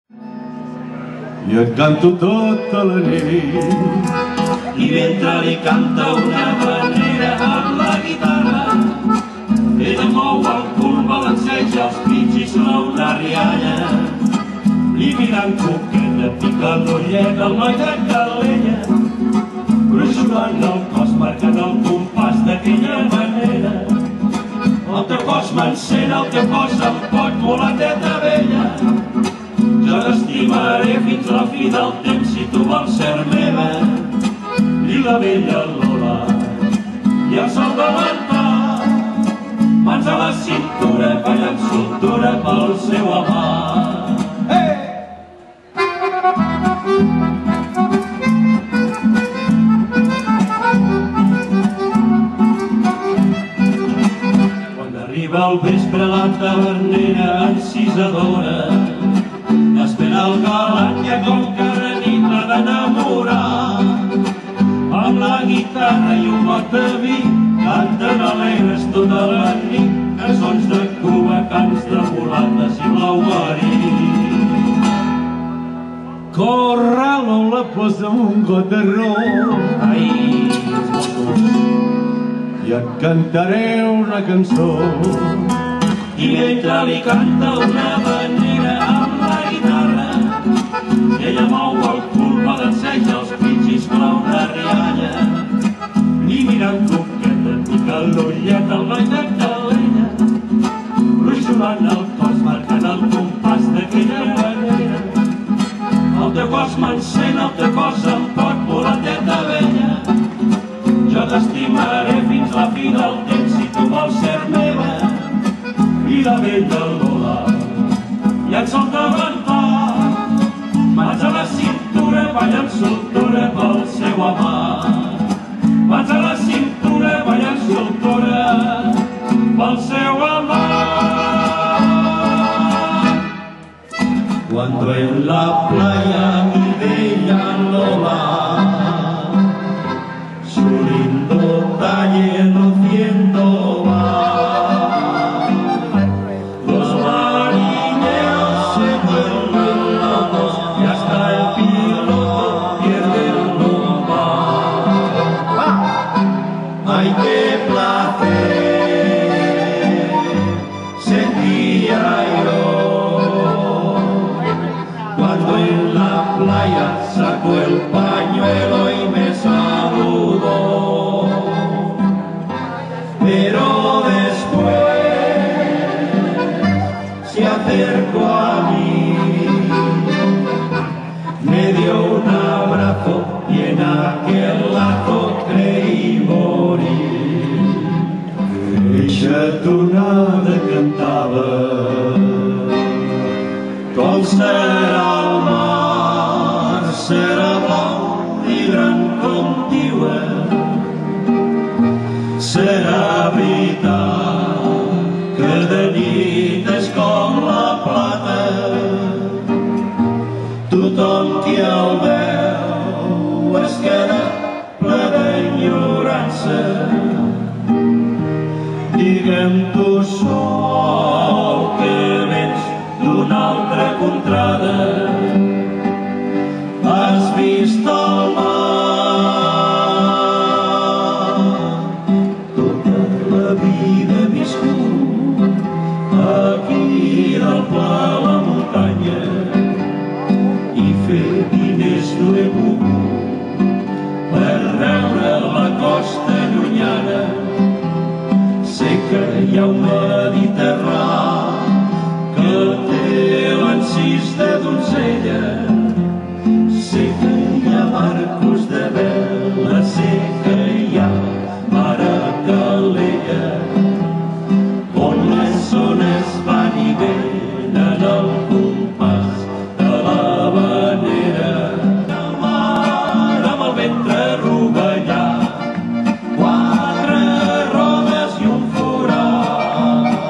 I et canto tota la nit. I mentre li canta una havanera amb la guitarra, ella mou el cul, balanceja els pits i sona una rialla. I mirant coqueta, pica l'ullet al noi de Calella, gruixulant el cos, marcant el compàs d'aquella manera. El teu cos m'encén, el teu cos em pot, mulateta vella. Jo t'estimaré fins la fi del temps si tu vols ser meva. I la vella Lola i el sol de l'altar, mans a la cintura, ballant soltura pel seu amar. Quan arriba el vespre la tavernera encisadora espera el galant i com cada nit l'ha d'enamorar. Amb la guitarra i un got de vi canten alegres tota la nit cançons de Cuba, cants de mulates i blau marí. Corre, Lola, posa'm un got de rom. Ai, els mossos. I et cantaré una cançó. I mentre li canta una havanera amb la guitarra, ella mou el cul, balanceja els pits i esclau una rialla. I mirant coqueta, pica l'ullet al noi de Calella, gruixulant el cos, marcant el compàs d'aquella manera. El teu cos m'encén, el teu cos em pot, mulateta vella. Jo t'estimaré fins la fi del temps si tu vols ser meva. I la vella Lola i el sol de l'altar, mans a la cintura, ballant soltura pel seu amar. Mans a la cintura, ballant soltura pel seu amar. Cuando en la playa mi bella Lola su lindo talle luciendo va, los marineros se vuelven locos y hasta el piloto pierde el rumbo. ¡Ay, qué placer sentía yo cuando en la playa sacó el pañuelo y me saludó! Pero después se acercó a mí, me dio un abrazo y en aquel lazo creí morir. Eixa tonada cantava Com serà el mar, serà blau i gran com diuen. Serà veritat que de nit és com la plata. Tothom qui el veu es queda ple d'enyorança. Digue'm tu sol que vens d'una altra contrada. Has vist el mar, tota la vida he viscut aquí del pla a la muntanya i fer diners no he pogut per veure la costa llunyana. Sé que hi ha un Mediterrani que té l'encís de donzella. Sé que hi ha barcos de vela, sé que hi ha mar a Calella, on les ones van i venen al compàs de l'havanera. El mar amb el ventre rovellat, quatre rodes i un forat.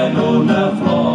en una flor.